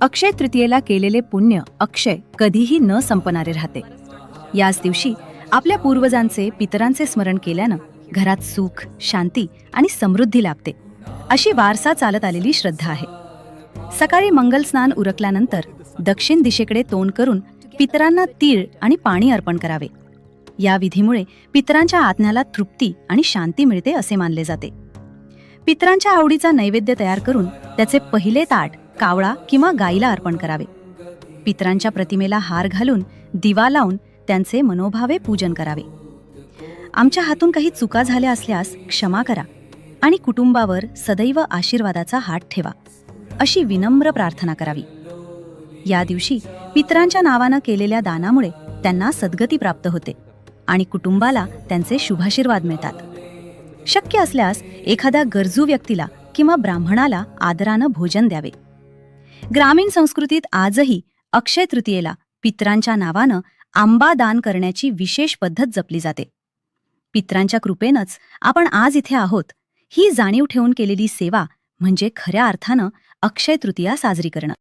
अक्षय तृतीयेला केलेले पुण्य अक्षय कधीही न संपणारे राहते. याच दिवशी आपल्या पूर्वजांचे पितरांचे स्मरण केल्यानं घरात सुख, शांती आणि समृद्धी लाभते, अशी वारसा चालत आलेली श्रद्धा आहे. सकाळी मंगल स्नान उरकल्यानंतर दक्षिण दिशेकडे तोंड करून पितरांना तीळ आणि पाणी अर्पण करावे. या विधीमुळे पितरांच्या आत्म्याला तृप्ती आणि शांती मिळते असे मानले जाते. पितरांच्या आवडीचा नैवेद्य तयार करून त्याचे पहिले ताट कावळा किंवा गाईला अर्पण करावे. पितरांच्या प्रतिमेला हार घालून दिवा लावून त्यांचे मनोभावे पूजन करावे. आमच्या हातून काही चुका झाल्या असल्यास क्षमा करा आणि कुटुंबावर सदैव आशीर्वादाचा हात ठेवा, अशी विनम्र प्रार्थना करावी. या दिवशी पितरांच्या नावानं केलेल्या दानामुळे त्यांना सद्गती प्राप्त होते आणि कुटुंबाला त्यांचे शुभाशीर्वाद मिळतात. शक्य असल्यास एखाद्या गरजू व्यक्तीला किंवा ब्राह्मणाला आदरानं भोजन द्यावे. ग्रामीण संस्कृतीत आजही अक्षय तृतीयेला पितरांच्या नावानं आंबा दान करण्याची विशेष पद्धत जपली जाते. पितरांच्या कृपेनंच आपण आज इथे आहोत, ही जाणीव ठेवून केलेली सेवा म्हणजे खऱ्या अर्थानं अक्षय तृतीया साजरी करणं.